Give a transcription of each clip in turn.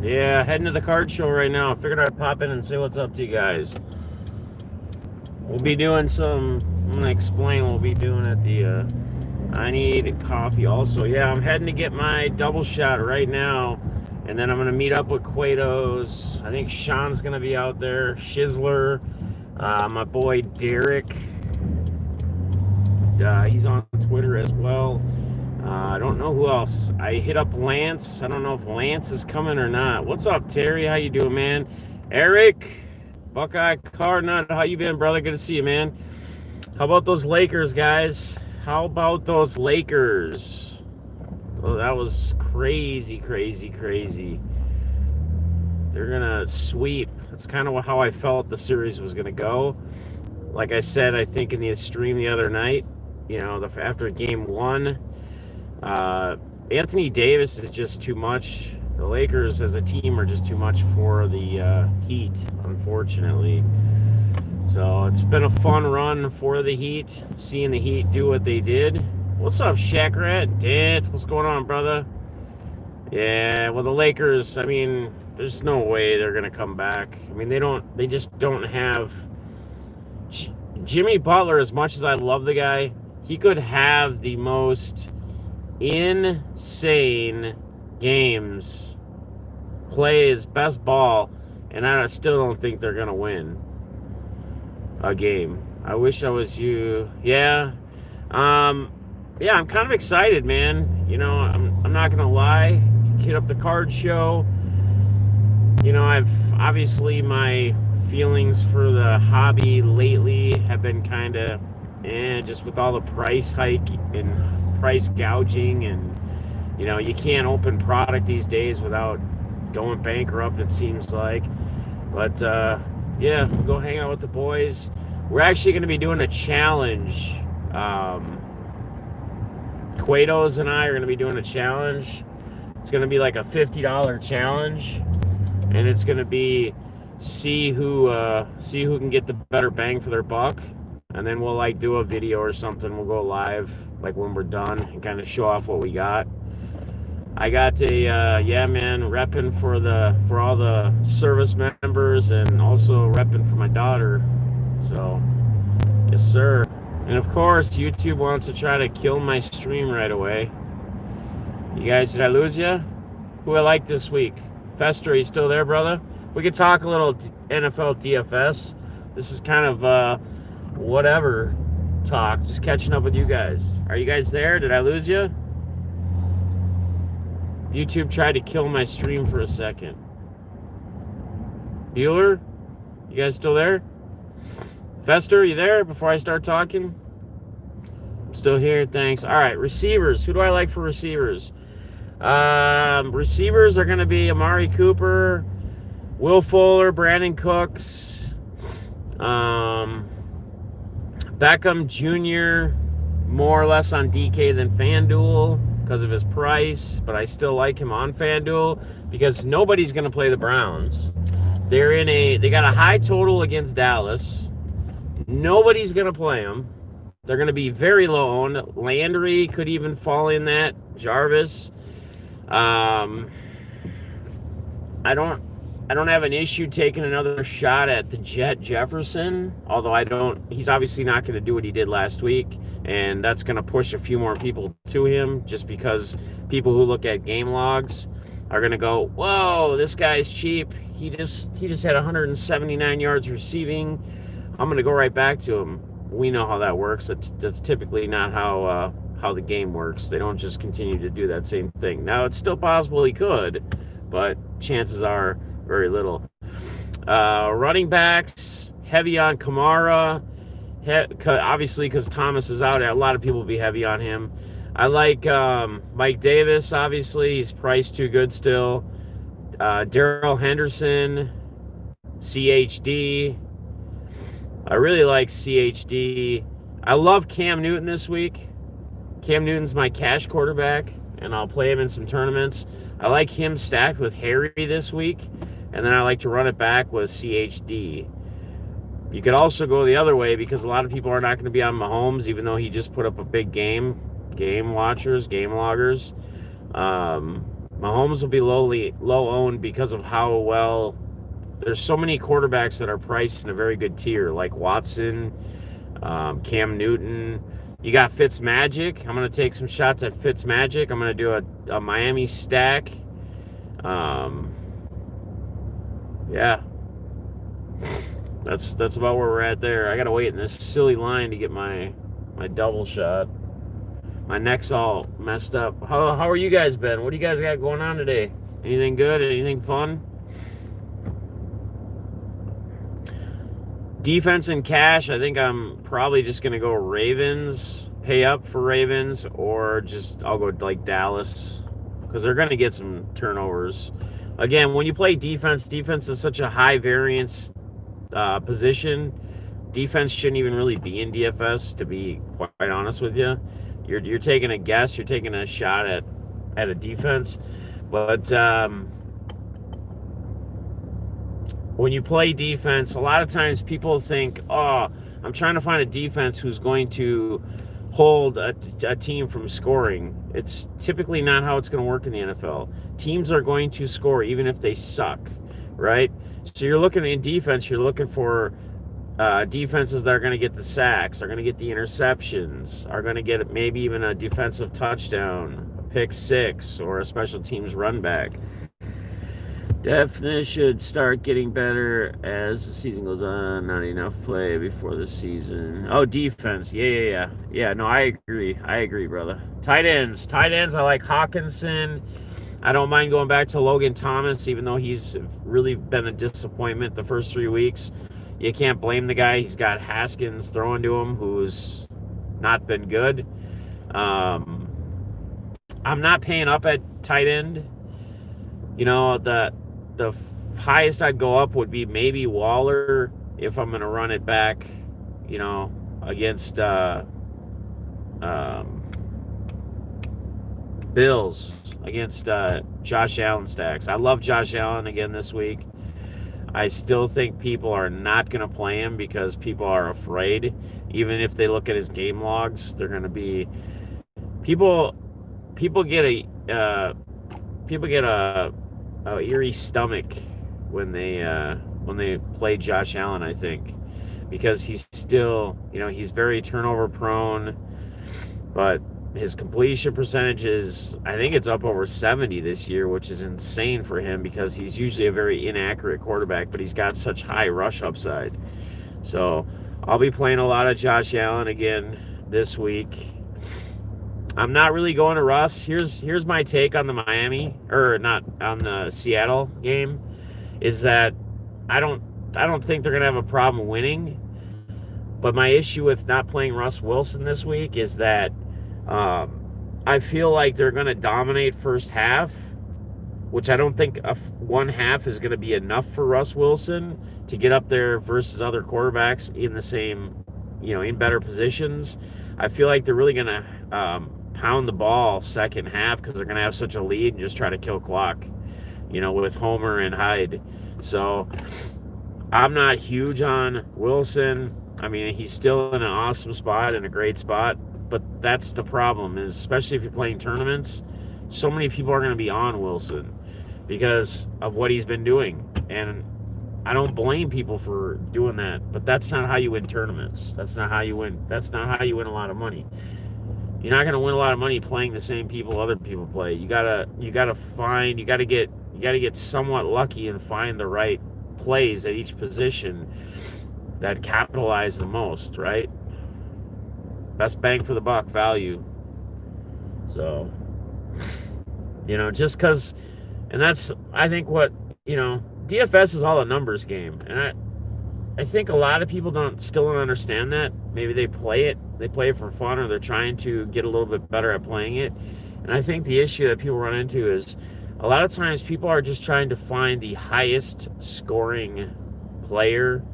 Yeah, heading to the card show right now. I figured I'd pop in and say what's up to you guys. We'll be doing I'm gonna explain what we'll be doing at the, I need coffee also. Yeah, I'm heading to get my double shot right now. And then I'm gonna meet up with Quatos. I think Sean's gonna be out there. Shizzler. My boy Derek. He's on Twitter as well. I don't know who else. I hit up Lance. I don't know if Lance is coming or not. What's up, Terry? How you doing, man? Eric, Buckeye Cardinal. How you been, brother? Good to see you, man. How about those Lakers, guys? How about those Lakers? Oh, that was crazy, crazy, crazy. They're gonna sweep. That's kind of how I felt the series was gonna go. Like I said, I think in the stream the other night, after game one, Anthony Davis is just too much. The Lakers as a team are just too much for the Heat, unfortunately. So it's been a fun run for the Heat, seeing the Heat do what they did. What's up, Shaqrat? Dent, what's going on, brother? Yeah, well, the Lakers, I mean, there's no way they're going to come back. I mean, they just don't have... Jimmy Butler, as much as I love the guy, he could have the most insane games, play his best ball, and I still don't think they're going to win a game. I wish I was you. Yeah. Yeah, I'm kind of excited, man. I'm not going to lie. Hit up the card show. I've obviously my feelings for the hobby lately have been kind of just with all the price hike and price gouging, and you can't open product these days without going bankrupt, it seems like. But yeah, we'll go hang out with the boys. We're actually going to be doing a challenge. Quatos and I are going to be doing a challenge. It's going to be like a $50 challenge, and it's going to be see who can get the better bang for their buck, and then we'll like do a video or something. We'll go live like when we're done and kind of show off what we got. I got a yeah, man, repping for all the service members and also repping for my daughter. So yes, sir. And of course, YouTube wants to try to kill my stream right away. You guys, did I lose you? Who I like this week? Fester, are you still there, brother? We could talk a little NFL DFS. This is kind of whatever talk. Just catching up with you guys. Are you guys there? Did I lose you? YouTube tried to kill my stream for a second. Bueller? You guys still there? Fester, are you there before I start talking? I'm still here, thanks. All right, receivers. Who do I like for receivers? Receivers are going to be Amari Cooper, Will Fuller, Brandon Cooks, Beckham Jr., more or less on DK than FanDuel because of his price, but I still like him on FanDuel because nobody's going to play the Browns. They got a high total against Dallas. Nobody's going to play them. They're going to be very low owned. Landry could even fall in that. Jarvis. I don't have an issue taking another shot at the Jet Jefferson, although he's obviously not going to do what he did last week, and that's going to push a few more people to him just because people who look at game logs are going to go, whoa, this guy's cheap. He just had 179 yards receiving. I'm going to go right back to him. We know how that works. That's typically not how the game works. They don't just continue to do that same thing. Now, it's still possible he could, but chances are very little. Running backs, heavy on Kamara. Obviously, because Thomas is out, a lot of people will be heavy on him. I like Mike Davis, obviously. He's priced too good still. Darrell Henderson, CHD. I really like CHD. I love Cam Newton this week. Cam Newton's my cash quarterback, and I'll play him in some tournaments. I like him stacked with Harry this week, and then I like to run it back with CHD. You could also go the other way because a lot of people are not going to be on Mahomes, even though he just put up a big game. Game watchers, game loggers. Mahomes will be low owned because of how well there's so many quarterbacks that are priced in a very good tier, like Watson, Cam Newton. You got Fitzmagic. I'm going to take some shots at Fitzmagic. I'm going to do a Miami stack. Yeah, that's about where we're at there. I got to wait in this silly line to get my double shot. My neck's all messed up. How are you guys been? What do you guys got going on today? Anything good? Anything fun? Defense and cash, I think I'm probably just going to go Ravens, pay up for Ravens, or I'll go like Dallas because they're going to get some turnovers. Again, when you play defense is such a high variance position. Defense shouldn't even really be in DFS, to be quite honest with you. You're taking a guess, you're taking a shot at a defense, but when you play defense, a lot of times people think, oh, I'm trying to find a defense who's going to hold a team from scoring. It's typically not how it's going to work in the NFL. Teams are going to score even if they suck, right? So you're looking in defense, you're looking for defenses that are going to get the sacks, are going to get the interceptions, are going to get maybe even a defensive touchdown, a pick six, or a special teams run back. Definitely should start getting better as the season goes on. Not enough play before the season. Oh, defense. Yeah. No, I agree, brother. Tight ends. I like Hawkinson. I don't mind going back to Logan Thomas, even though he's really been a disappointment the first 3 weeks. You can't blame the guy. He's got Haskins throwing to him, who's not been good. I'm not paying up at tight end. You know, the highest I'd go up would be maybe Waller if I'm going to run it back, you know, against Bills, against Josh Allen stacks. I love Josh Allen again this week. I still think people are not going to play him because people are afraid. Even if they look at his game logs, they're going to be people get a eerie stomach when they play Josh Allen, I think, because he's still, you know, he's very turnover prone, but his completion percentage is, I think it's up over 70 this year, which is insane for him because he's usually a very inaccurate quarterback, but he's got such high rush upside. So I'll be playing a lot of Josh Allen again this week. I'm not really going to Russ. Here's my take on the Miami, or not, on the Seattle game, is that I don't think they're gonna have a problem winning. But my issue with not playing Russ Wilson this week is that I feel like they're gonna dominate first half, which I don't think one half is gonna be enough for Russ Wilson to get up there versus other quarterbacks in the same, you know, in better positions. I feel like they're really gonna pound the ball second half because they're going to have such a lead and just try to kill clock, you know, with Homer and Hyde. So I'm not huge on Wilson. I mean, he's still in an awesome spot and a great spot, but that's the problem, is especially if you're playing tournaments, so many people are going to be on Wilson because of what he's been doing. And I don't blame people for doing that, but that's not how you win tournaments. That's not how you win. That's not how you win a lot of money. You're not going to win a lot of money playing the same people other people play. You gotta get somewhat lucky and find the right plays at each position that capitalize the most, right? Best bang for the buck value. So, you know, just because, and that's, I think what, you know, DFS is all a numbers game. And I think a lot of people still don't understand that. Maybe they play it for fun, or they're trying to get a little bit better at playing it. And I think the issue that people run into is a lot of times people are just trying to find the highest scoring player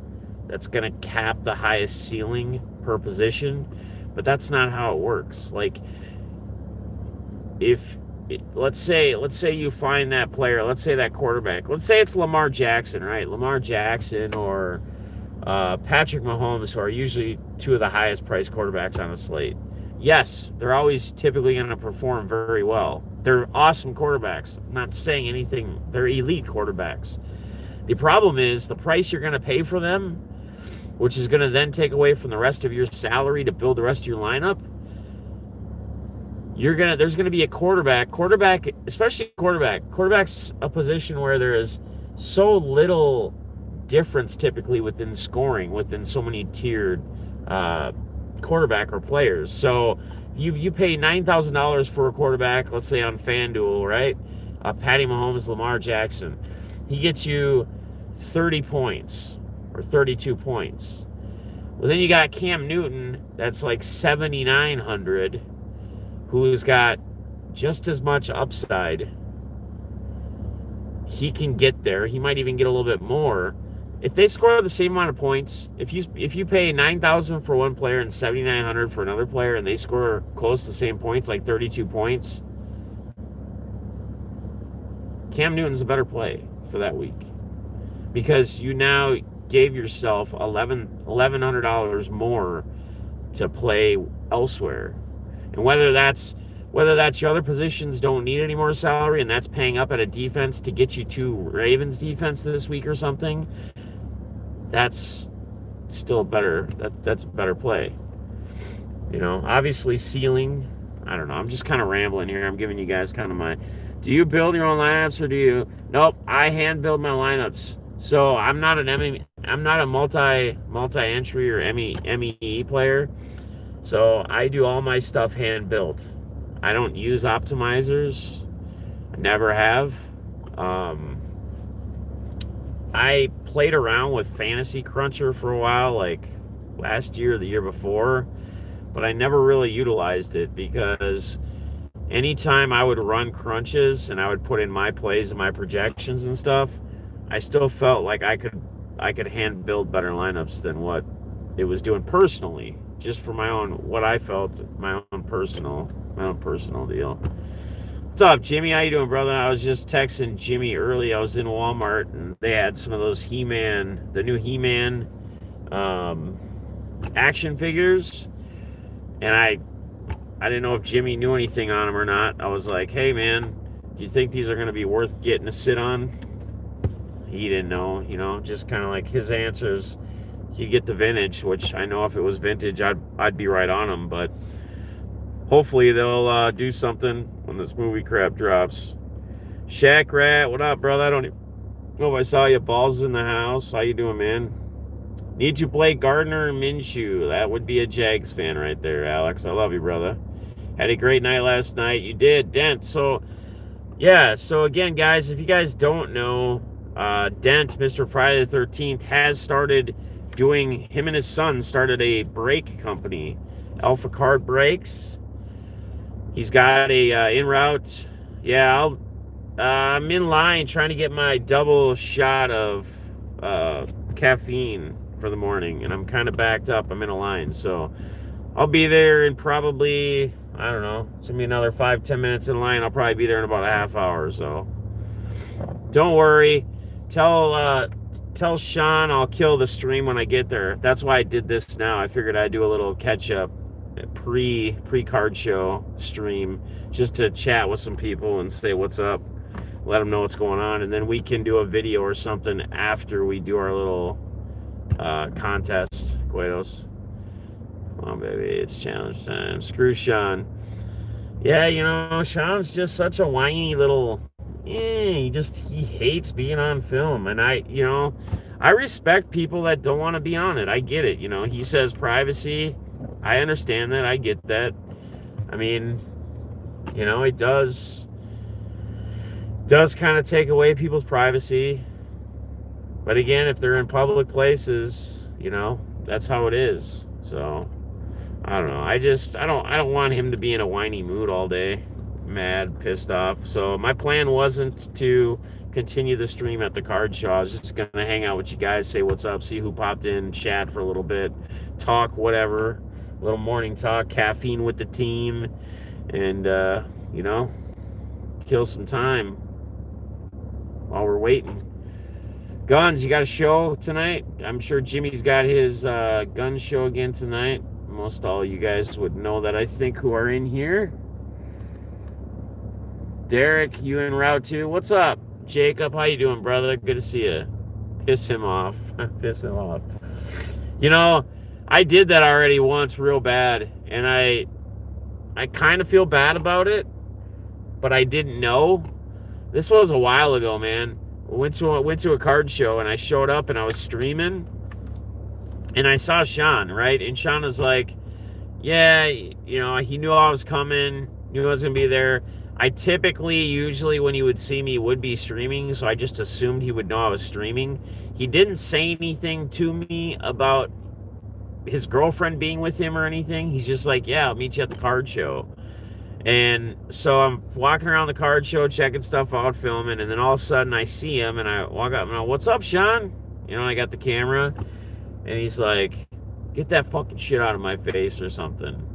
that's going to cap the highest ceiling per position, but that's not how it works. Like, let's say you find that player, let's say that quarterback, let's say it's Lamar Jackson, right? Lamar Jackson or Patrick Mahomes, who are usually two of the highest priced quarterbacks on the slate. Yes, they're always typically going to perform very well. They're awesome quarterbacks. I'm not saying anything. They're elite quarterbacks. The problem is the price you're going to pay for them, which is going to then take away from the rest of your salary to build the rest of your lineup. There's going to be a quarterback, especially quarterback's a position where there is so little difference typically within scoring within so many tiered quarterback or players. So you pay $9,000 for a quarterback, let's say on FanDuel, right? Patty Mahomes, Lamar Jackson. He gets you 30 points or 32 points. Well, then you got Cam Newton, that's like 7,900, who's got just as much upside. He can get there. He might even get a little bit more. If they score the same amount of points, if you pay $9,000 for one player and $7,900 for another player, and they score close to the same points, like 32 points, Cam Newton's a better play for that week because you now gave yourself $1,100 more to play elsewhere, and whether that's your other positions don't need any more salary, and that's paying up at a defense to get you to Ravens defense this week or something. That's still better. That's a better play. Obviously ceiling. I don't know. I'm just kind of rambling here. I'm giving you guys kind of my. Do you build your own lineups or do you? Nope. I hand build my lineups. So I'm not a multi-entry or MEE player. So I do all my stuff hand built. I don't use optimizers. I never have. I played around with Fantasy Cruncher for a while, like last year or the year before, but I never really utilized it because anytime I would run crunches and I would put in my plays and my projections and stuff, I still felt like I could hand build better lineups than what it was doing personally, just for my own, what I felt, my own personal deal. What's up, Jimmy? How you doing, brother? I was just texting Jimmy early. I was in Walmart and they had some of those the new He-Man action figures, and I didn't know if Jimmy knew anything on them or not. I was like, hey man, do you think these are going to be worth getting to sit on? He didn't know, just kind of like his answers. You get the vintage, which I know if it was vintage, I'd be right on them, but hopefully they'll do something when this movie crap drops. Shaq Rat, what up, brother? I don't even know if I saw you. Balls in the house. How you doing, man? Need to play Gardner and Minshew. That would be a Jags fan right there, Alex. I love you, brother. Had a great night last night. You did, Dent. So, yeah. So, again, guys, if you guys don't know, Dent, Mr. Friday the 13th, has started doing, him and his son started a brake company, Alpha Card Brakes. He's got a en route. Yeah, I'm in line trying to get my double shot of caffeine for the morning, and I'm kind of backed up. I'm in a line, so I'll be there in probably, I don't know, it's gonna be another 5-10 minutes in line. I'll probably be there in about a half hour, so don't worry. Tell Sean I'll kill the stream when I get there. That's why I did this now. I figured I'd do a little catch up pre-card show stream just to chat with some people and say what's up, let them know what's going on, and then we can do a video or something after we do our little contest. Guidos, come on baby, it's challenge time. Screw Sean. Yeah, Sean's just such a whiny little he hates being on film, and I respect people that don't want to be on it. I get it. He says privacy. I understand that. I get that. I mean, it does kind of take away people's privacy. But again, if they're in public places, that's how it is. So, I don't know. I don't want him to be in a whiny mood all day, mad, pissed off. So my plan wasn't to continue the stream at the card show. I was just going to hang out with you guys, say what's up, see who popped in, chat for a little bit, talk, whatever. A little morning talk, caffeine with the team, and, kill some time while we're waiting. Guns, you got a show tonight? I'm sure Jimmy's got his gun show again tonight. Most all you guys would know that, I think, who are in here. Derek, you en route too? What's up? Jacob, how you doing, brother? Good to see you. Piss him off. Piss him off. You know, I did that already once real bad, and I kind of feel bad about it, but I didn't know. This was a while ago, man. Went to a card show, and I showed up and I was streaming, and I saw Sean, right? And Sean was like, yeah, you know, he knew I was coming, knew I was going to be there. I typically, usually when he would see me, would be streaming, so I just assumed he would know I was streaming. He didn't say anything to me about his girlfriend being with him or anything. He's just like, yeah, I'll meet you at the card show. And so I'm walking around the card show, checking stuff out, filming, and then all of a sudden I see him, and I walk up and I'm, what's up, Sean? You know, I got the camera, and he's like, get that fucking shit out of my face or something.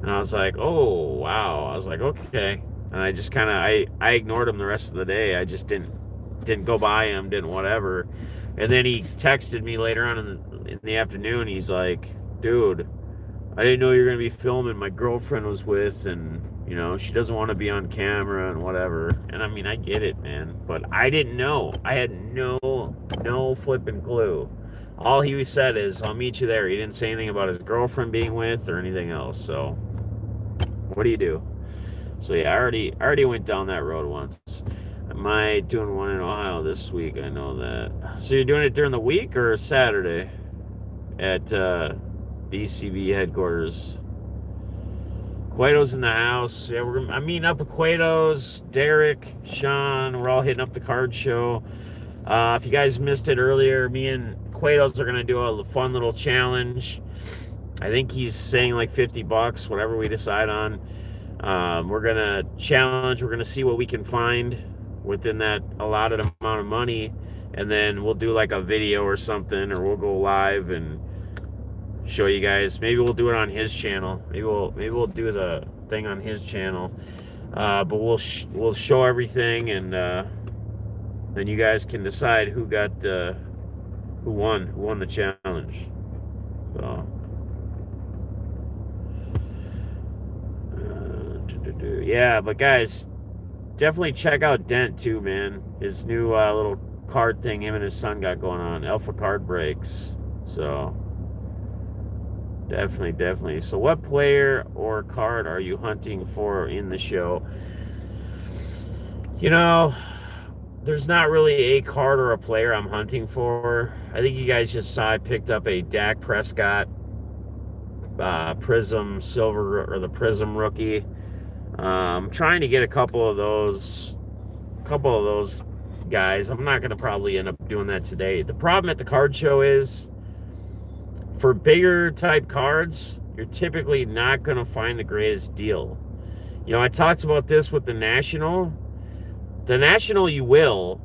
And I was like, oh, wow. I was like, okay. And I just kind of, I ignored him the rest of the day. I just didn't go by him, didn't whatever. And then he texted me later on in the afternoon. He's like, dude, I didn't know you were going to be filming. My girlfriend was with, and, you know, she doesn't want to be on camera and whatever. And I mean, I get it, man. But I didn't know. I had no flipping clue. All he said is, I'll meet you there. He didn't say anything about his girlfriend being with or anything else. So, what do you do? So, yeah, I already went down that road once. Am I doing one in Ohio this week? I know that. So, you're doing it during the week or Saturday at BCB headquarters? Cueto's in the house. Yeah, I'm meeting up with Cueto's, Derek, Sean. We're all hitting up the card show. If you guys missed it earlier, me and Cueto's are going to do a fun little challenge. I think he's saying like $50, whatever we decide on. We're going to challenge. We're going to see what we can find within that allotted amount of money. And then we'll do like a video or something, or we'll go live and show you guys. Maybe we'll do it on his channel. Maybe we'll do the thing on his channel. But we'll show everything, and then you guys can decide who won the challenge. So, yeah, but guys, definitely check out Dent too, man. His new little card thing him and his son got going on, Alpha Card Breaks. So definitely. So what player or card are you hunting for in the show? You know, there's not really a card or a player I'm hunting for. I think you guys just saw I picked up a Dak Prescott Prism Silver, or the Prism rookie. I'm trying to get a couple of those guys. I'm not going to probably end up doing that today. The problem at the card show is, for bigger type cards, you're typically not going to find the greatest deal. You know, I talked about this with the National. The National you will,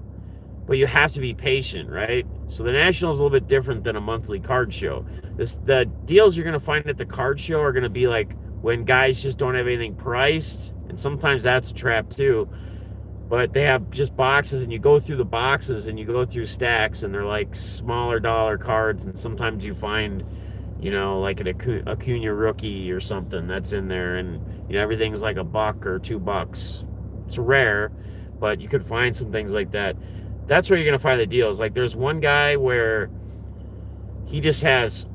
but you have to be patient, right? So the National is a little bit different than a monthly card show. The deals you're going to find at the card show are going to be like when guys just don't have anything priced, and sometimes that's a trap too. But they have just boxes, and you go through the boxes and you go through stacks, and they're like smaller dollar cards, and sometimes you find, you know, like an Acuna rookie or something that's in there, and you know, everything's like $1 or $2. It's rare, but you could find some things like that. That's where you're going to find the deals. Like, there's one guy where he just has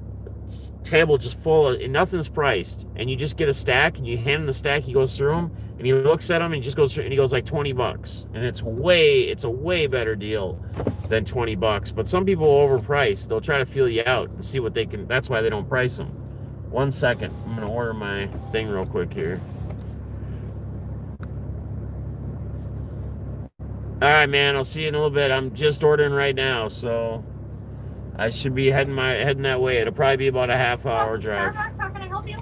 table just full of, and nothing's priced, and you just get a stack, and you hand him the stack, he goes through them, and he looks at them, and he just goes through, and he goes like $20, and it's a way better deal than $20. But some people overprice. They'll try to feel you out and see what they can. That's why they don't price them. 1 second, I'm gonna order my thing real quick here. All right, man, I'll see you in a little bit. I'm just ordering right now, so I should be heading that way. It'll probably be about a half-hour drive. Starbucks, how can I help you?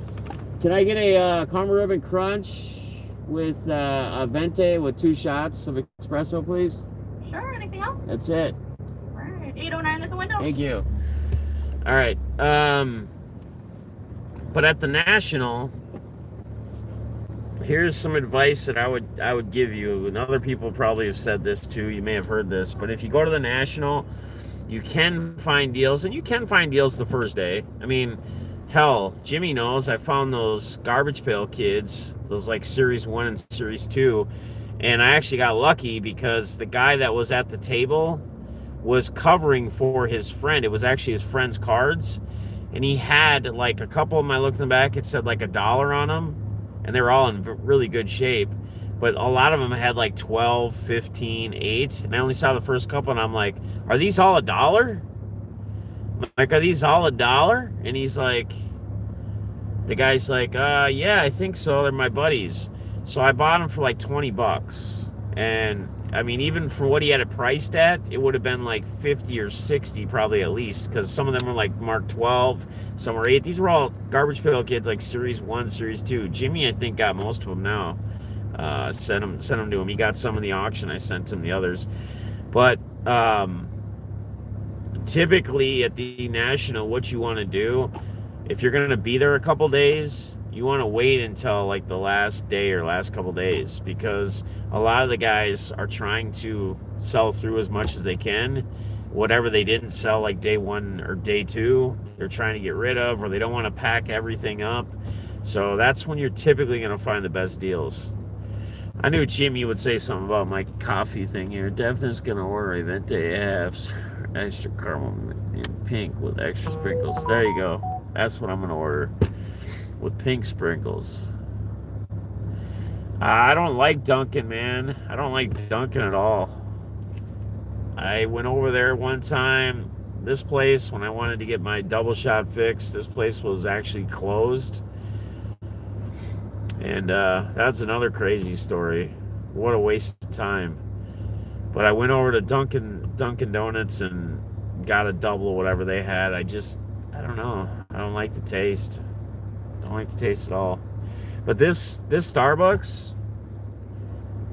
Can I get a caramel ribbon crunch with a venti with 2 shots of espresso, please? Sure, anything else? That's it. All right, 809 at the window. Thank you. All right. But at the National, here's some advice that I would give you, and other people probably have said this too. You may have heard this, but if you go to the National, you can find deals, and you can find deals the first day. I mean, hell, Jimmy knows I found those Garbage Pail Kids, those like Series 1 and Series 2, And I actually got lucky because the guy that was at the table was covering for his friend. It was actually his friend's cards. And he had like a couple of them, I looked in the back, it said like $1 on them. And they were all in really good shape. But a lot of them had like 12, 15, 8. And I only saw the first couple and I'm like, are these all $1? Like, are these all $1? And he's like, the guy's like, yeah, I think so. They're my buddies. So I bought them for like $20. And I mean, even for what he had it priced at, it would have been like 50 or 60 probably at least, because some of them were like Mark 12, some were 8. These were all Garbage Pail Kids, like Series 1, Series 2. Jimmy, I think, got most of them now. Sent them to him. He got some in the auction. I sent him the others. But typically at the National, what you want to do, if you're going to be there a couple days, you want to wait until like the last day or last couple days, because a lot of the guys are trying to sell through as much as they can. Whatever they didn't sell like day 1 or day 2, they're trying to get rid of, or they don't want to pack everything up. So that's when you're typically going to find the best deals. I knew Jimmy would say something about my coffee thing here. Definitely going to order a Venti halves, extra caramel in pink with extra sprinkles. There you go. That's what I'm going to order, with pink sprinkles. I don't like Dunkin', man. I don't like Dunkin' at all. I went over there one time. This place, when I wanted to get my double shot fix, this place was actually closed. And that's another crazy story. What a waste of time. But I went over to Dunkin' Donuts and got a double or whatever they had. I don't know. I don't like the taste. I don't like the taste at all. But this Starbucks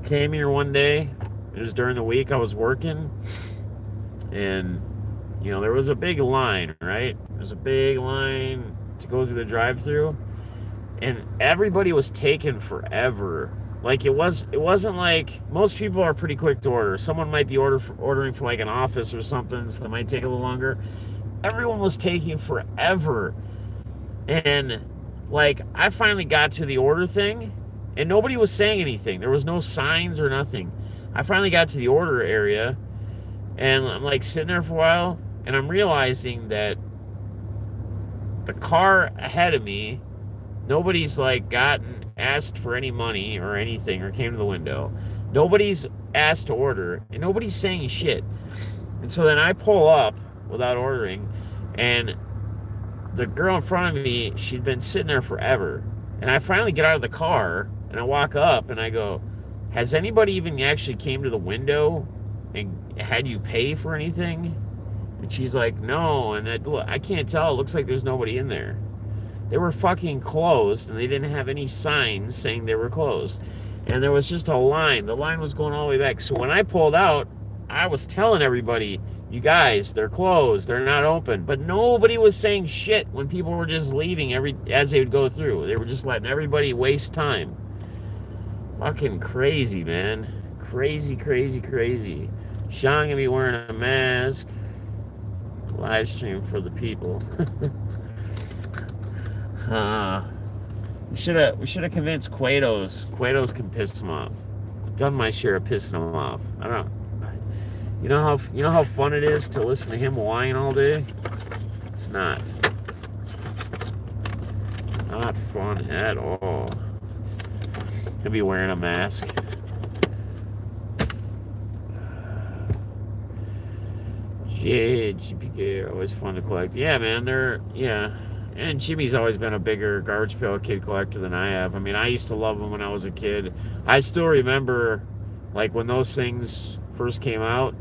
came here one day. It was during the week I was working. And, you know, there was a big line, right? There's a big line to go through the drive-thru. And everybody was taking forever. Like, it wasn't like, most people are pretty quick to order. Someone might be ordering for like an office or something, so that might take a little longer. Everyone was taking forever. And like, I finally got to the order thing and nobody was saying anything. There was no signs or nothing. I finally got to the order area and I'm like sitting there for a while and I'm realizing that the car ahead of me, nobody's like asked for any money or anything or came to the window. Nobody's asked to order and nobody's saying shit. And so then I pull up without ordering, and the girl in front of me, she'd been sitting there forever. And I finally get out of the car and I walk up and I go, has anybody even actually came to the window and had you pay for anything? And she's like, no. And I can't tell. It looks like there's nobody in there. They were fucking closed and they didn't have any signs saying they were closed. And there was just a line. The line was going all the way back. So when I pulled out, I was telling everybody, you guys, they're closed, they're not open. But nobody was saying shit when people were just leaving as they would go through. They were just letting everybody waste time. Fucking crazy, man. Crazy, crazy, crazy. Sean gonna be wearing a mask. Live stream for the people. We should have convinced Quados. Quados can piss him off. I've done my share of pissing him off. I don't. You know how fun it is to listen to him whine all day? It's not. Not fun at all. He'll be wearing a mask. GPK are always fun to collect. Yeah, man, yeah. And Jimmy's always been a bigger Garbage Pail Kid collector than I have. I mean, I used to love them when I was a kid. I still remember, like, when those things first came out.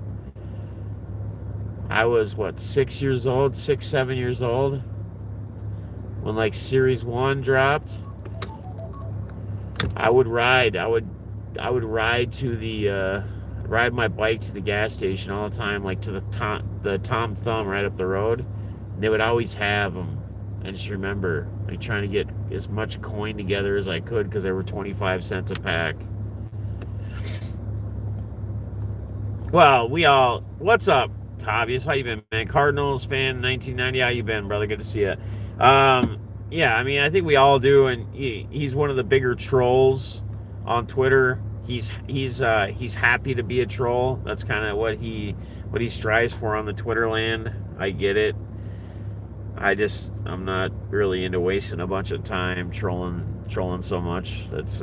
I was, 6 years old, 6, 7 years old, when like Series 1 dropped. I would ride my bike to the gas station all the time, like to the Tom Thumb right up the road. And they would always have them. I just remember like trying to get as much coin together as I could because they were 25 cents a pack. Well, what's up, Obvious? How you been, man? Cardinals fan, 1990. How you been, brother? Good to see you. Yeah, I mean, I think we all do, and he's one of the bigger trolls on Twitter. he's happy to be a troll. That's kind of what he strives for on the Twitter land. I get it. I'm not really into wasting a bunch of time trolling so much. That's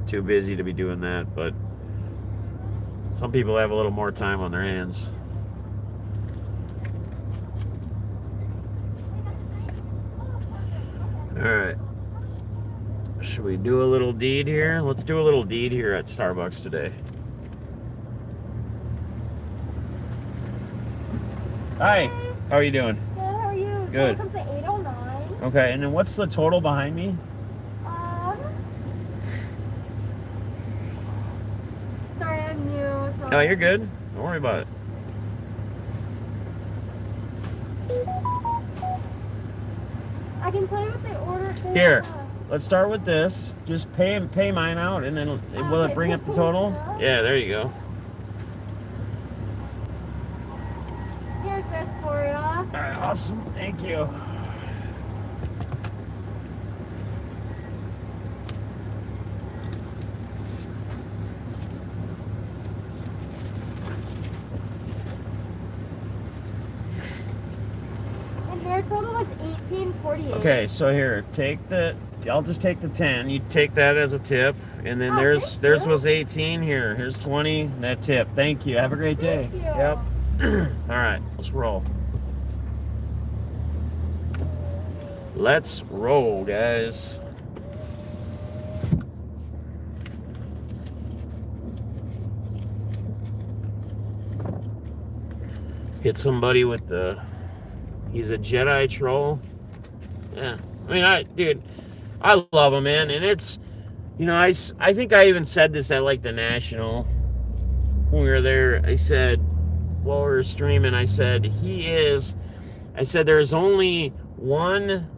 too busy to be doing that. But some people have a little more time on their hands. All right. Should we do a little deed here? Let's do a little deed here at Starbucks today. Hi. How are you doing? Good, how are you? Good. It comes at 8:09. Okay, and then what's the total behind me? Sorry, I'm new. So No, you're good. Don't worry about it. I can tell you what they ordered. Here, let's start with this. Just pay mine out, and then will it bring up the total? Yeah, there you go. Here's this for you. All right, awesome. Thank you. And their total was $18.48. Okay, so here, I'll just take the 10. You take that as a tip, and then Oh, theirs thank you. was 18. Here's 20. That tip. Thank you. Have a great day. Thank you. Yep. All right, let's roll. Let's roll, guys. Hit somebody with he's a Jedi troll. Yeah. I mean, dude, I love him, man. And it's, I think I even said this at like the National when we were there. I said, while we were streaming, I said, there's only one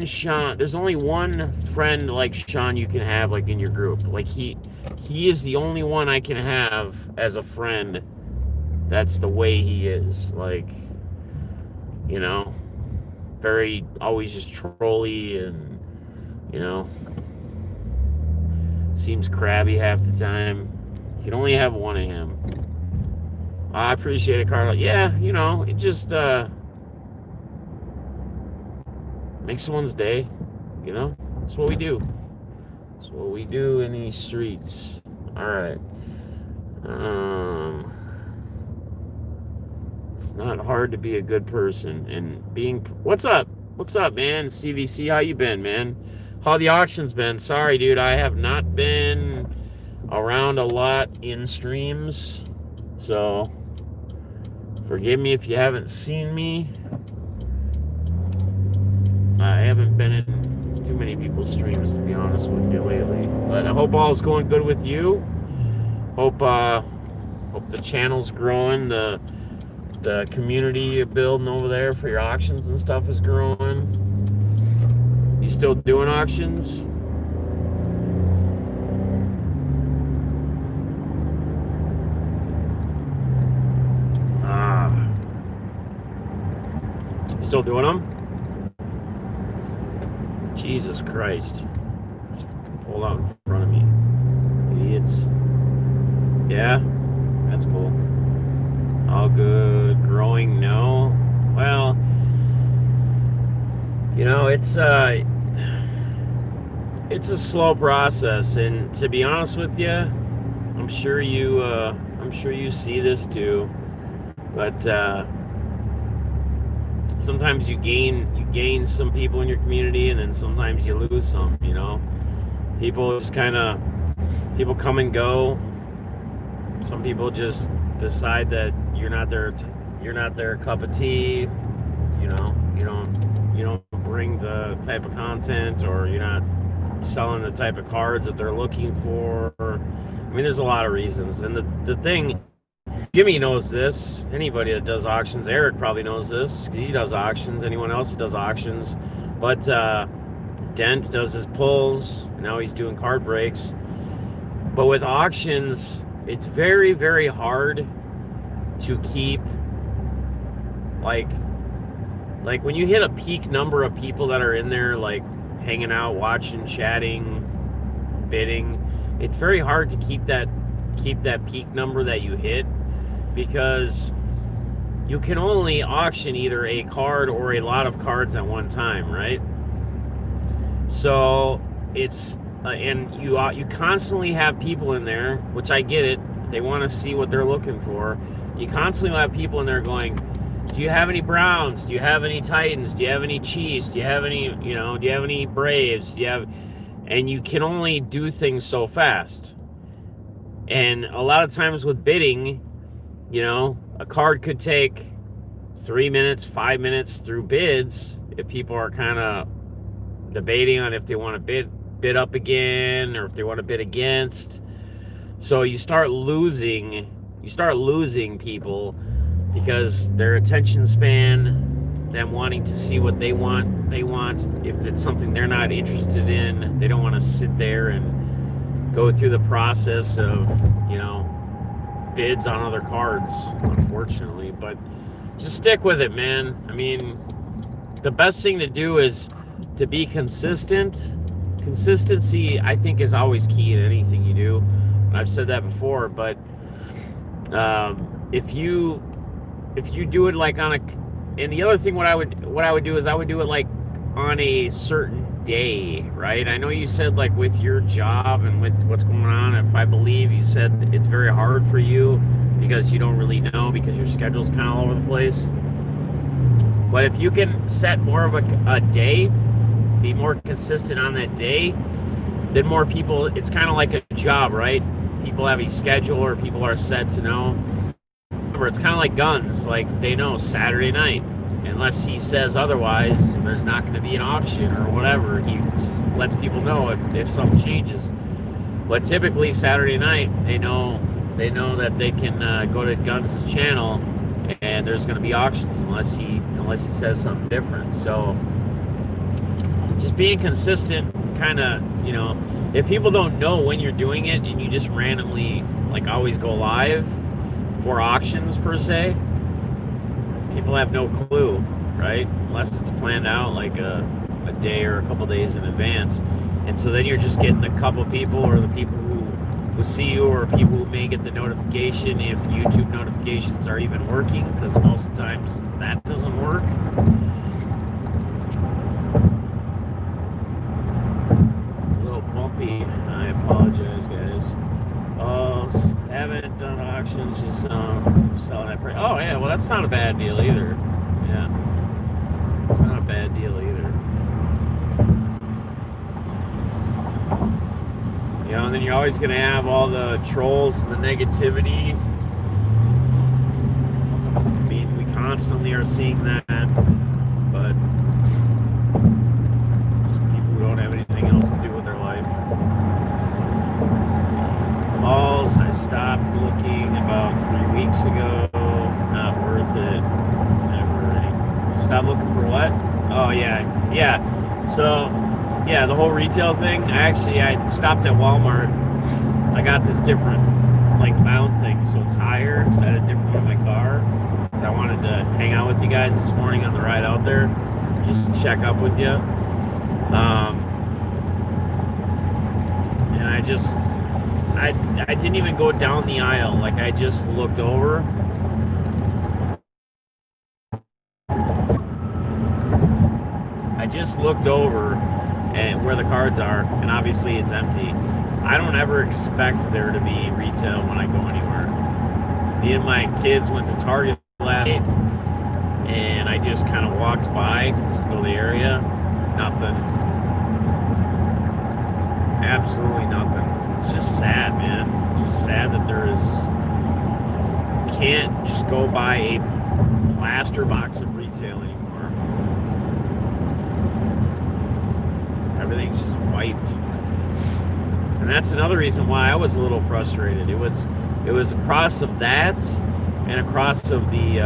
Sean, there's only one friend like Sean you can have like in your group. Like he is the only one I can have as a friend. That's the way he is. Like, very, always just trolly and, seems crabby half the time. You can only have one of him. I appreciate it, Carla. Yeah, it just makes someone's day. That's what we do. That's what we do in these streets. All right. It's not hard to be a good person and what's up, man? CVC, how you been, man? How the auctions been? Sorry, dude, I have not been around a lot in streams, so forgive me if you haven't seen me. I haven't been in too many people's streams, to be honest with you, lately, but I hope all's going good with you. Hope the channel's growing, the community you're building over there for your auctions and stuff is growing. You still doing auctions? You still doing them? Jesus Christ. Just fucking pull out in front of me. Idiots. Yeah? That's cool. All good. Growing? No. Well, it's a slow process, and to be honest with you, I'm sure you see this too. But sometimes you gain some people in your community, and then sometimes you lose some. People just people come and go. Some people just decide that you're not their cup of tea. You don't bring the type of content, or you're not selling the type of cards that they're looking for. I mean, there's a lot of reasons. And the thing, Jimmy knows this. Anybody that does auctions, Eric probably knows this. He does auctions. Anyone else that does auctions. But Dent does his pulls. Now he's doing card breaks. But with auctions, it's very, very hard to keep, like when you hit a peak number of people that are in there, like hanging out, watching, chatting, bidding, it's very hard to keep that peak number that you hit, because you can only auction either a card or a lot of cards at one time, right? So it's and you constantly have people in there, which I get it. They want to see what they're looking for. You constantly have people in there going, do you have any Browns? Do you have any Titans? Do you have any Chiefs? Do you have any, do you have any Braves? Do you have, and you can only do things so fast. And a lot of times with bidding, a card could take 3 minutes, 5 minutes through bids if people are kind of debating on if they want to bid up again or if they want to bid against. So you start losing people because their attention span, them wanting to see what they want, if it's something they're not interested in, they don't want to sit there and go through the process of, bids on other cards, unfortunately. But just stick with it, man. I mean, the best thing to do is to be consistent. Consistency, I think, is always key in anything you do. I've said that before, but if you do it like and the other thing, what I would do is I would do it like on a certain day, right? I know you said, like, with your job and with what's going on, if I believe you said it's very hard for you because you don't really know, because your schedule's kind of all over the place. But if you can set more of a day, be more consistent on that day, then more people, it's kind of like a job, right? People have a schedule, or people are set to know. Remember, it's kind of like guns. Like, they know Saturday night, unless he says otherwise, there's not going to be an auction or whatever. He lets people know if something changes. But typically Saturday night, they know that they can go to Guns' channel, and there's going to be auctions unless he says something different. So just being consistent, kind of, if people don't know when you're doing it and you just randomly, like, always go live for auctions per se, people have no clue, right? Unless it's planned out like a day or a couple days in advance. And so then you're just getting a couple people, or the people who see you, or people who may get the notification, if YouTube notifications are even working, because most times that doesn't work. A little bumpy. I apologize, guys. Haven't done auctions, just selling at price. Oh yeah, well, that's not a bad deal either. Yeah, it's not a bad deal either. And then you're always gonna have all the trolls and the negativity. I mean, we constantly are seeing that, but people who don't have anything else to do with their life. Malls, I stopped looking about 3 weeks ago. Not worth it. Never. Stop looking for what? Oh yeah. So yeah, the whole retail thing. I stopped at Walmart. I got this different, like, mount thing, so it's higher. So I had a different one in my car. I wanted to hang out with you guys this morning on the ride out there, just check up with you. And I didn't even go down the aisle. Like, I just looked over. And where the cards are, and obviously it's empty. I don't ever expect there to be retail when I go anywhere. Me and my kids went to Target last night, and I just kind of walked by because go to the area. Nothing. Absolutely nothing. It's just sad, man. It's just sad that you can't just go buy a plaster box of retail anymore. Everything's just wiped. And that's another reason why I was a little frustrated. It was across of that, and across of the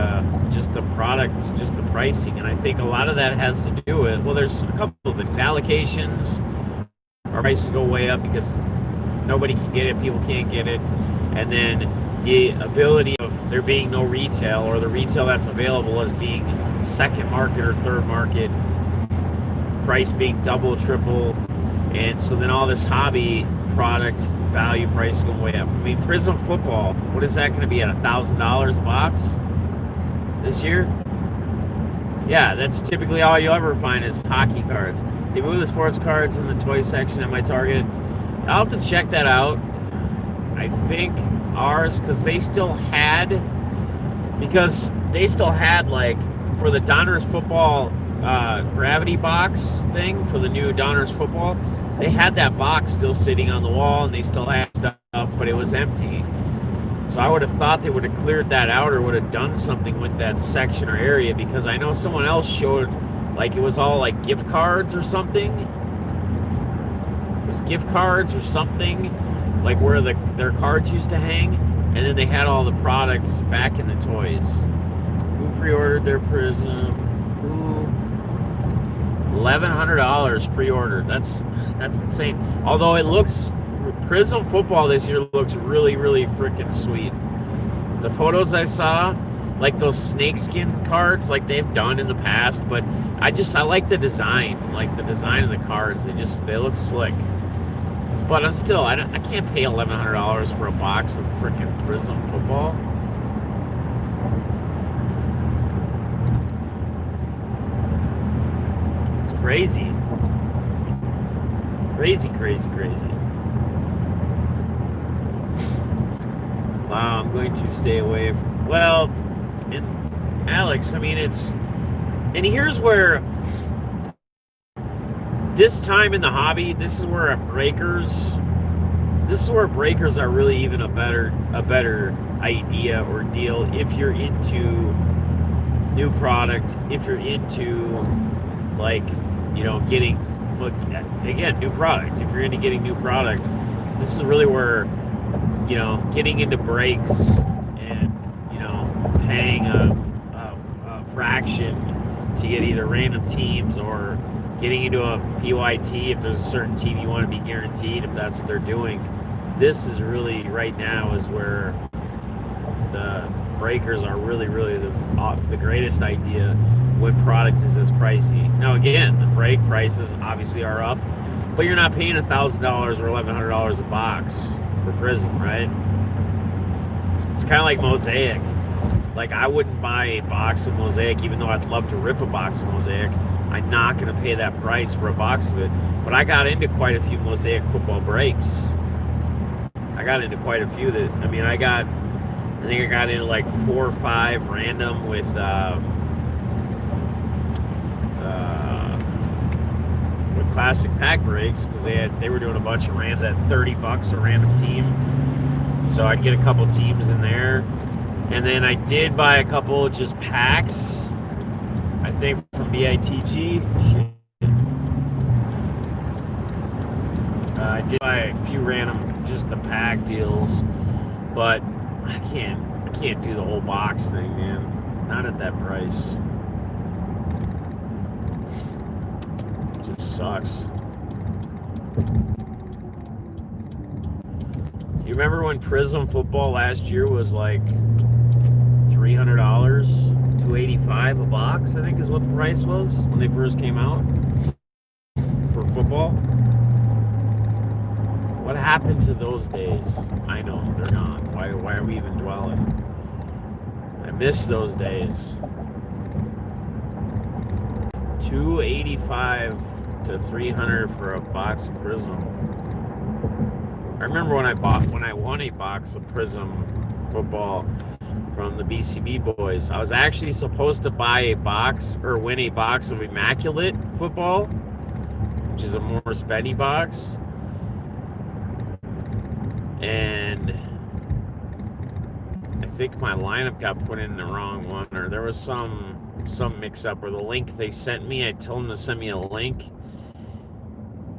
just the products, just the pricing. And I think a lot of that has to do with, well, there's a couple of things. Allocations, our prices go way up because nobody can get it, people can't get it. And then the ability of there being no retail, or the retail that's available as being second market or third market, price being double, triple. And so then all this hobby product value price going way up. I mean, Prism football, what is that going to be at $1,000 a box this year? Yeah, that's typically all you'll ever find is hockey cards. They move the sports cards in the toy section at my Target. I'll have to check that out. I think ours, because they still had like for the Donruss football gravity box thing for the new Donruss football, they had that box still sitting on the wall and they still had stuff, but it was empty. So I would have thought they would have cleared that out or would have done something with that section or area, because I know someone else showed like it was all like gift cards or something. It was gift cards or something, like where their cards used to hang, and then they had all the products back in the toys. Who pre-ordered their Prism? Who? $1,100 pre-ordered. That's insane. Although it looks, Prism football this year looks really, really freaking sweet. The photos I saw, like those snakeskin cards, like they've done in the past, but I like the design, like the design of the cards. They look slick. But I can't pay $1,100 for a box of freaking Prism football. It's crazy. Crazy, crazy, crazy. Wow, I'm going to stay away from, well, and Alex, I mean, and here's where, this time in the hobby, this is where breakers are really even a better idea or deal if you're into new product, if you're into, like, you know, getting, look, again, new product. If you're into getting new product, this is really where, you know, getting into breaks and, you know, paying a fraction to get either random teams or getting into a PYT if there's a certain team you want to be guaranteed, if that's what they're doing. This is really, right now, is where the breakers are really, really the greatest idea when product is this pricey. Now, again, the break prices obviously are up, but you're not paying $1,000 or $1,100 a box for Prism, right? It's kind of like Mosaic. Like, I wouldn't buy a box of Mosaic, even though I'd love to rip a box of Mosaic. I'm not going to pay that price for a box of it. But I got into quite a few Mosaic football breaks. I got into quite a few that, I mean, I think I got into like 4 or 5 random with classic pack breaks, because they were doing a bunch of rands at $30 a random team. So I'd get a couple teams in there. And then I did buy a couple just packs, I think from BITG. I did buy a few random, just the pack deals, but I can't do the whole box thing, man. Not at that price. It just sucks. You remember when Prism football last year was like $300, $285 a box, I think is what the price was when they first came out for football? What happened to those days? I know, they're gone. Why are we even dwelling? I miss those days. $285 to $300 for a box of Prism. I remember when I won a box of Prism football from the BCB boys. I was actually supposed to buy a box or win a box of Immaculate football, which is a more spendy box. And I think my lineup got put in the wrong one, or there was some mix-up, or the link they sent me, I told them to send me a link,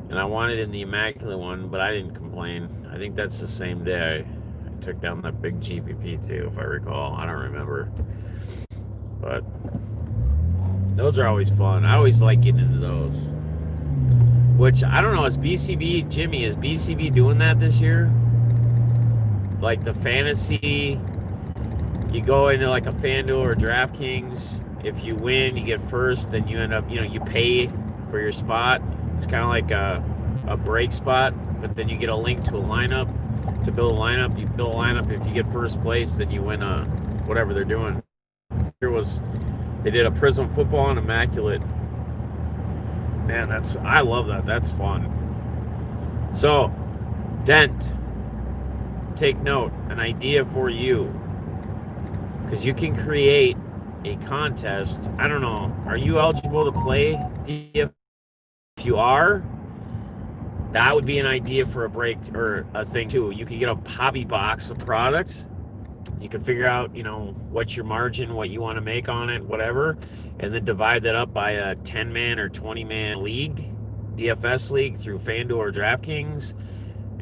and I wanted in the Immaculate one, but I didn't complain. I think that's the same day I took down that big GPP too, if I recall. I don't remember. But those are always fun. I always like getting into those. Which, I don't know, is BCB doing that this year? Like the fantasy, you go into like a FanDuel or DraftKings. If you win, you get first, then you end up, you pay for your spot. It's kind of like a break spot, but then you get a link to a lineup. to build a lineup. You build a lineup. If you get first place, then you win whatever they're doing. They did a Prism football and immaculate. Man, I love that. That's fun. So, Dent, take note. An idea for you, because you can create a contest. I don't know. Are you eligible to play DF? If you are, that would be an idea for a break or a thing too. You could get a hobby box of product. You can figure out, what's your margin, what you want to make on it, whatever, and then divide that up by a 10-man or 20-man league, DFS league through FanDuel or DraftKings,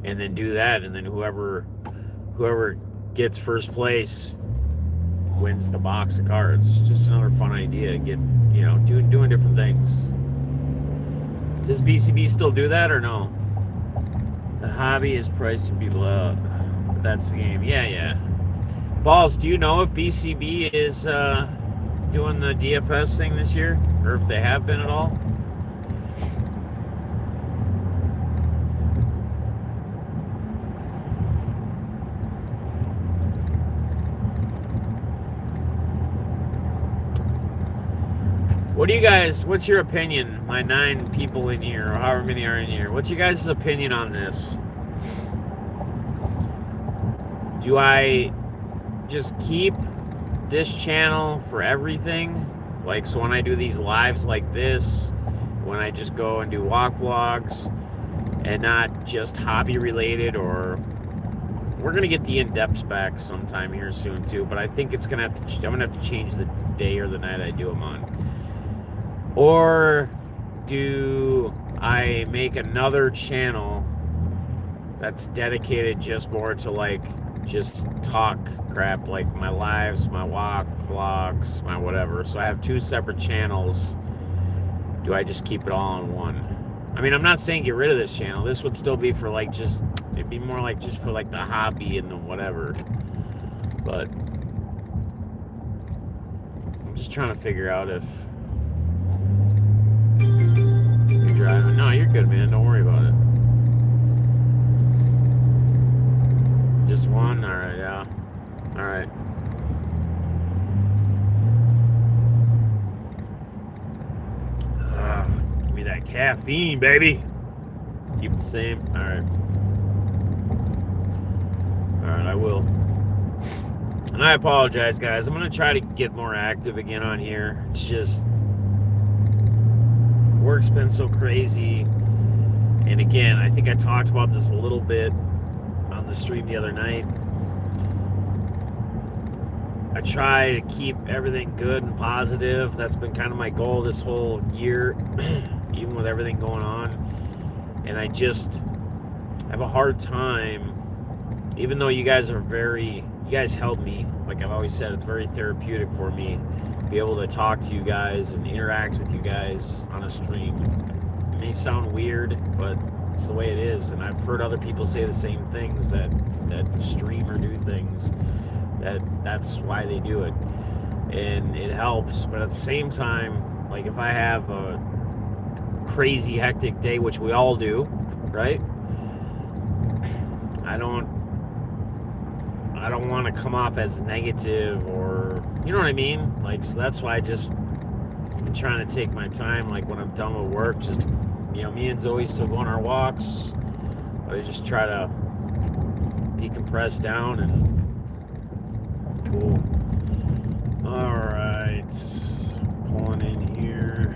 and then do that, and then whoever gets first place wins the box of cards. Just another fun idea. Doing different things. Does BCB still do that or no? The hobby is priced to be low. That's the game. Yeah. Balls, do you know if BCB is doing the DFS thing this year? Or if they have been at all? What's your opinion? My 9 people in here, or however many are in here. What's your guys' opinion on this? Do I just keep this channel for everything? Like, so when I do these lives like this, when I just go and do walk vlogs, and not just hobby related, or we're gonna get the in-depths back sometime here soon too, but I think I'm gonna have to change the day or the night I do them on. Or do I make another channel that's dedicated just more to just talk crap, like my lives, my walk vlogs, my whatever. So I have 2 separate channels. Do I just keep it all in one? I mean, I'm not saying get rid of this channel. This would still be for it'd be more like just for the hobby and the whatever. But I'm just trying to figure out if you're driving. No, you're good, man. Don't worry about it. Just one? Alright, yeah. Alright. Give me that caffeine, baby. Keep it the same. Alright. Alright, I will. And I apologize, guys. I'm going to try to get more active again on here. It's just work's been so crazy. And again, I think I talked about this a little bit on the stream the other night. I try to keep everything good and positive. That's been kind of my goal this whole year, even with everything going on. And I just have a hard time, even though you guys help me. Like I've always said, it's very therapeutic for me to be able to talk to you guys and interact with you guys on a stream. It may sound weird, but it's the way it is. And I've heard other people say the same things, that stream or do things, that's why they do it. And it helps. But at the same time, like if I have a crazy hectic day, which we all do, right? I don't want to come off as negative, or you know what I mean? So that's why I've been trying to take my time, when I'm done with work, just me and Zoe still go on our walks, but I just try to decompress down and cool. Alright, pulling in here.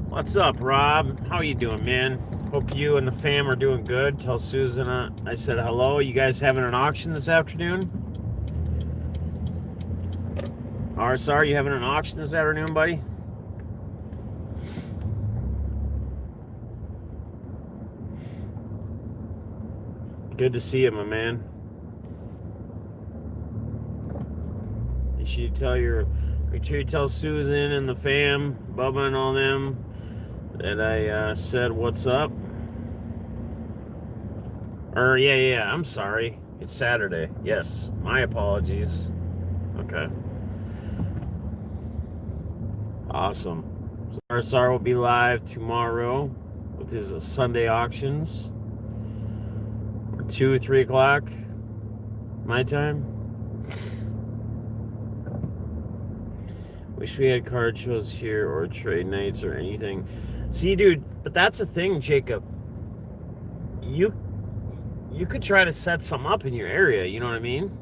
What's up, Rob? How you doing, man? Hope you and the fam are doing good. Tell Susan I said hello. You guys having an auction this afternoon? RSR, you having an auction this afternoon, buddy? Good to see you, my man. Make sure you tell Susan and the fam, Bubba and all them, that I said what's up. Yeah, I'm sorry. It's Saturday. Yes, my apologies. Okay. Awesome. So RSR will be live tomorrow with his Sunday auctions. 2, 3 o'clock my time. Wish we had card shows here or trade nights or anything. See, dude, but that's the thing, Jacob. You could try to set some up in your area, you know what I mean?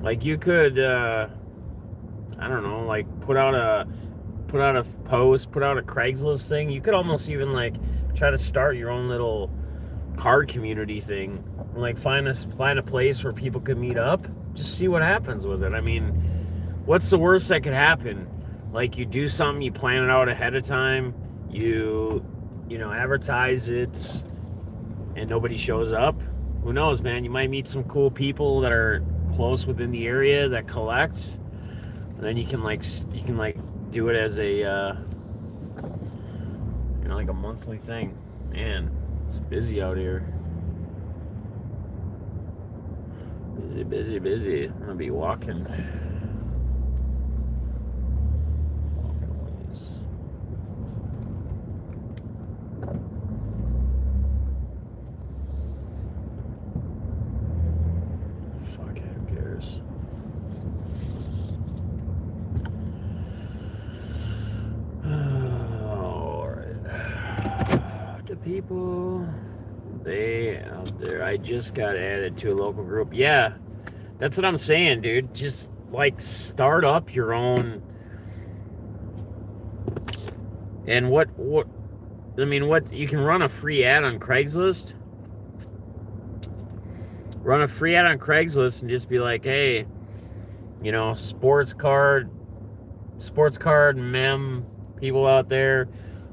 Like you could I don't know, like put out a post, put out a Craigslist thing. You could almost even like try to start your own little card community thing. Like find a place where people could meet up. Just see what happens with it. I mean, what's the worst that could happen? Like you do something, you plan it out ahead of time, you know, advertise it, and nobody shows up. Who knows, man? You might meet some cool people that are close within the area that collect, and then you can do it as a like a monthly thing. Man, it's busy out here. Busy. I'm gonna be walking. Fuck it, who cares? Alright. The people, they out there. I just got added to a local group. Yeah, that's what I'm saying, dude. Just like start up your own. And what you can run a free ad on Craigslist. Run a free ad on Craigslist and just be like, hey, you know, sports card mem people out there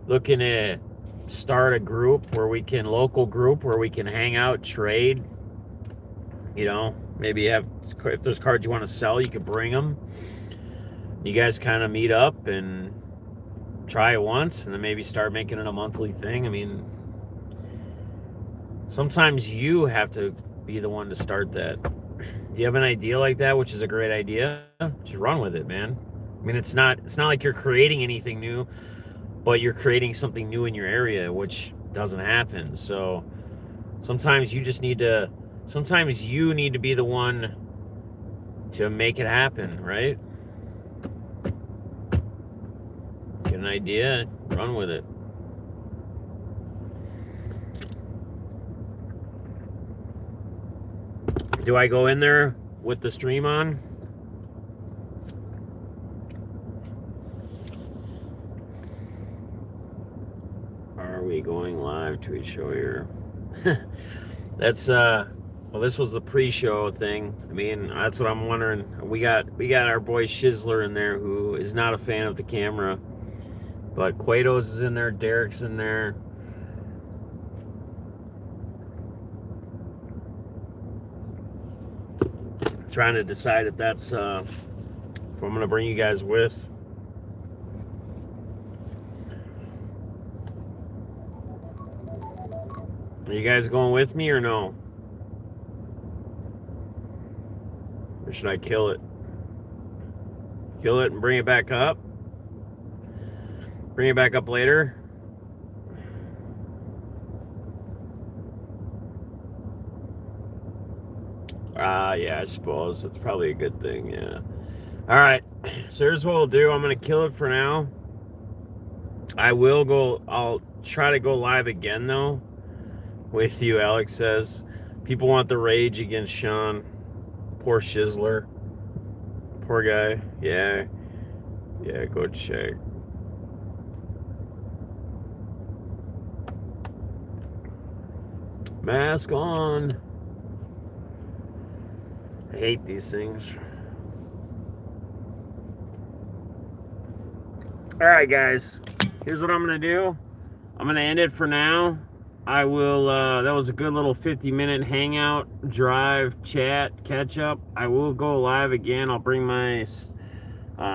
looking to start a local group where we can hang out, trade. You know, maybe if there's cards you want to sell, you could bring them. You guys kind of meet up and try it once, and then maybe start making it a monthly thing. I mean, sometimes you have to be the one to start that. Do you have an idea like that, which is a great idea? Just run with it, man. I mean, it's not like you're creating anything new, but you're creating something new in your area, which doesn't happen. So sometimes you need to be the one to make it happen, right? Get an idea, run with it. Do I go in there with the stream on? Are we going live to show here? That's well, this was the pre-show thing. I mean, that's what I'm wondering. We got our boy Shizzler in there, who is not a fan of the camera, but Quatos is in there, Derek's in there. Trying to decide if that's if I'm gonna bring you guys with. Are you guys going with me or no? Or should I kill it? Kill it and bring it back up? Bring it back up later? Yeah, I suppose that's probably a good thing, yeah. Alright, so here's what we'll do. I'm going to kill it for now. I'll try to go live again, though, with you, Alex says. People want the rage against Sean. Poor Shizzler. Poor guy. Yeah, go check. Mask on. I hate these things. Alright, guys. Here's what I'm going to do. I'm going to end it for now. I will, that was a good little 50-minute hangout, drive, chat, catch up. I will go live again. I'll bring my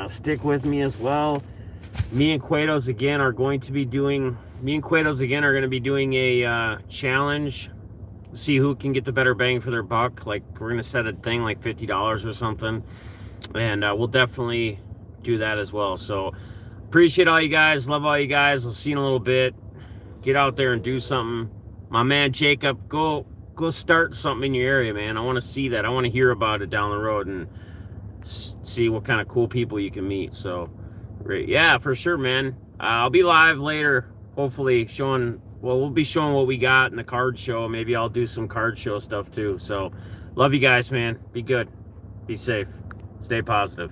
stick with me as well. Me and Quatos again are going to be doing a challenge. See who can get the better bang for their buck. Like, we're going to set a thing like $50 or something. And we'll definitely do that as well. So, appreciate all you guys. Love all you guys. I'll see you in a little bit. Get out there and do something. my man Jacob, go start something in your area, man. I want to see that. I want to hear about it down the road and see what kind of cool people you can meet. So, great. Yeah, for sure, man. I'll be live later, hopefully showing, well, we'll be showing what we got in the card show. Maybe I'll do some card show stuff too. So, love you guys, man. Be good. Be safe. Stay positive.